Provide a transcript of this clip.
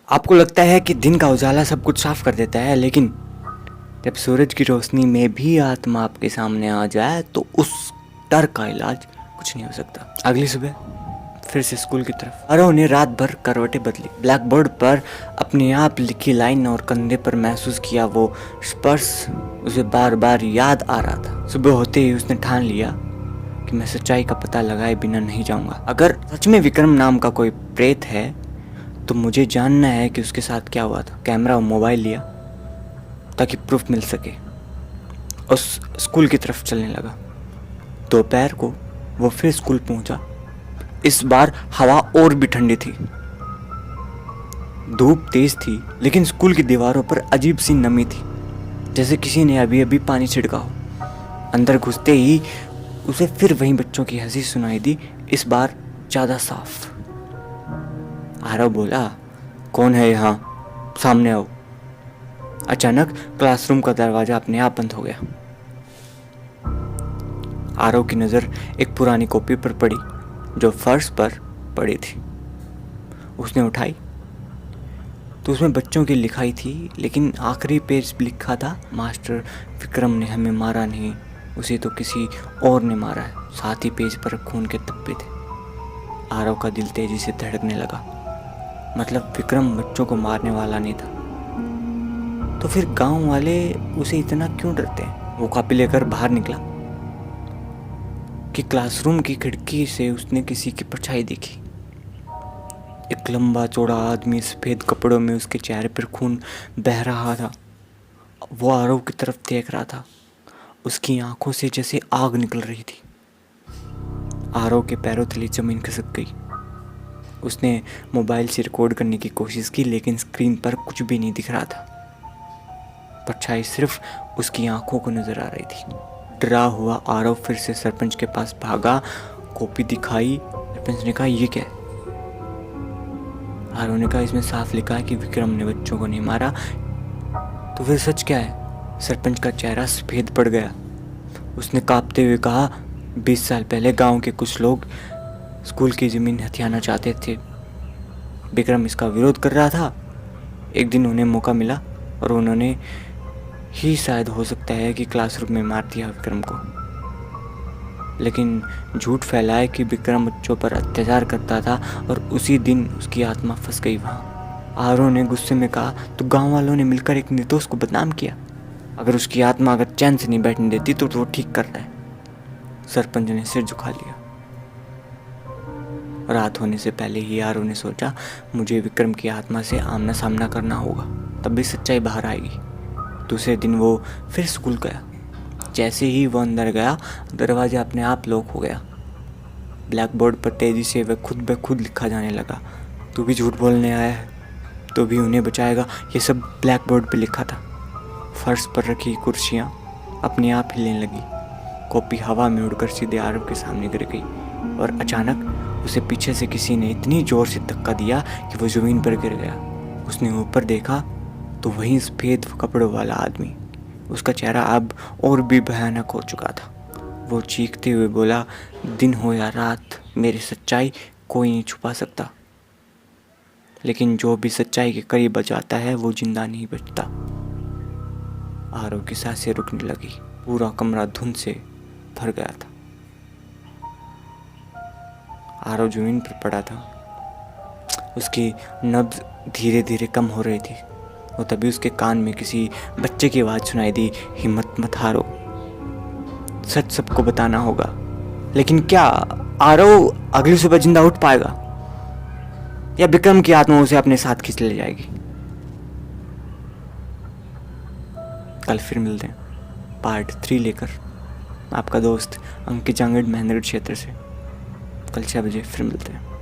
आपको लगता है कि दिन का उजाला सब कुछ साफ कर देता है, लेकिन जब सूरज की रोशनी में भी आत्मा आपके सामने आ जाए तो उस डर का इलाज कुछ नहीं हो सकता। अगली सुबह फिर से स्कूल की तरफ आरव ने रात भर करवटें बदली। ब्लैक बोर्ड पर अपने आप लिखी लाइन और कंधे पर महसूस किया वो स्पर्श उसे बार बार याद आ रहा था। सुबह होते ही उसने ठान लिया कि मैं सच्चाई का पता लगाए बिना नहीं जाऊंगा। अगर सच में विक्रम नाम का कोई प्रेत है तो मुझे जानना है कि उसके साथ क्या हुआ था। कैमरा और मोबाइल लिया ताकि प्रूफ मिल सके। उस स्कूल की तरफ चलने लगा। दोपहर को वो फिर स्कूल पहुंचा। इस बार हवा और भी ठंडी थी। धूप तेज थी, लेकिन स्कूल की दीवारों पर अजीब सी नमी थी, जैसे किसी ने अभी अभी पानी छिड़का हो। अंदर घुसते ही उसे फिर वही बच्चों की हंसी सुनाई दी, इस बार ज्यादा साफ। आरव बोला, कौन है यहाँ, सामने आओ। अचानक क्लासरूम का दरवाजा अपने आप बंद हो गया। आरव की नज़र एक पुरानी कॉपी पर पड़ी जो फर्श पर पड़ी थी। उसने उठाई तो उसमें बच्चों की लिखाई थी, लेकिन आखिरी पेज लिखा था, मास्टर विक्रम ने हमें मारा नहीं, उसे तो किसी और ने मारा है। साथ ही पेज पर खून के धब्बे थे। आरव का दिल तेजी से धड़कने लगा। मतलब विक्रम बच्चों को मारने वाला नहीं था, तो फिर गांव वाले उसे इतना क्यों डरते हैं। वो कॉपी लेकर बाहर निकला कि क्लासरूम की खिड़की से उसने किसी की परछाई देखी। एक लंबा चौड़ा आदमी सफेद कपड़ों में, उसके चेहरे पर खून बह रहा था। वो आरव की तरफ देख रहा था। उसकी आंखों से जैसे आग निकल रही थी। आरव के पैरों तले जमीन खिसक गई। उसने मोबाइल से रिकॉर्ड करने की कोशिश की, लेकिन स्क्रीन पर कुछ भी नहीं दिख रहा था। परछाई सिर्फ उसकी आंखों को नजर आ रही थी। डरा हुआ आरव फिर से सरपंच के पास भागा, कॉपी दिखाई। सरपंच ने कहा, ये क्या है? आरव ने कहा, इसमें साफ लिखा है कि विक्रम ने बच्चों को नहीं मारा। तो फिर सच क्या है? सरपंच का चेहरा सफेद पड़ गया। उसने कांपते हुए कहा, 20 साल पहले गांव के कुछ लोग स्कूल की ज़मीन हथियाना चाहते थे। विक्रम इसका विरोध कर रहा था। एक दिन उन्हें मौका मिला और उन्होंने ही शायद हो सकता है कि क्लासरूम में मार दिया विक्रम को। लेकिन झूठ फैलाए कि विक्रम बच्चों पर अत्याचार करता था और उसी दिन उसकी आत्मा फंस गई वहाँ। आरव ने गुस्से में कहा, तो गांव वालों ने मिलकर एक निर्दोष को बदनाम किया। अगर उसकी आत्मा अगर चैन से नहीं बैठने देती तो वो ठीक कर रहा है। सरपंच ने सिर झुका लिया। रात होने से पहले ही आरव ने सोचा, मुझे विक्रम की आत्मा से आमना सामना करना होगा, तभी सच्चाई बाहर आएगी। दूसरे दिन वो फिर स्कूल गया। जैसे ही वो अंदर गया, दरवाजा अपने आप लॉक हो गया। ब्लैक बोर्ड पर तेजी से वह खुद ब खुद लिखा जाने लगा, तू भी झूठ बोलने आया है, तो भी उन्हें बचाएगा। ये सब ब्लैक बोर्ड पर लिखा था। फर्श पर रखी कुर्सियाँ अपने आप हिलने लगी। कॉपी हवा में उड़कर सीधे आरव के सामने गिर गई और अचानक उसे पीछे से किसी ने इतनी जोर से धक्का दिया कि वो ज़मीन पर गिर गया। उसने ऊपर देखा तो वही सफ़ेद कपड़ों वाला आदमी। उसका चेहरा अब और भी भयानक हो चुका था। वो चीखते हुए बोला, दिन हो या रात, मेरी सच्चाई कोई नहीं छुपा सकता, लेकिन जो भी सच्चाई के करीब जाता है वो जिंदा नहीं बचता। आरव की सांसें रुकने लगी। पूरा कमरा धुंध से भर गया था। आरव जमीन पर पड़ा था। उसकी नब्ज धीरे धीरे कम हो रही थी और तभी उसके कान में किसी बच्चे की आवाज़ सुनाई दी, हिम्मत मत हारो, सच सबको बताना होगा। लेकिन क्या आरव अगली सुबह जिंदा उठ पाएगा या विक्रम की आत्मा उसे अपने साथ खींच ले जाएगी? कल फिर मिलते हैं पार्ट 3 लेकर। आपका दोस्त अंकित जांगड़, महेंद्रगढ़ क्षेत्र से। कल 6 बजे फिर मिलते हैं।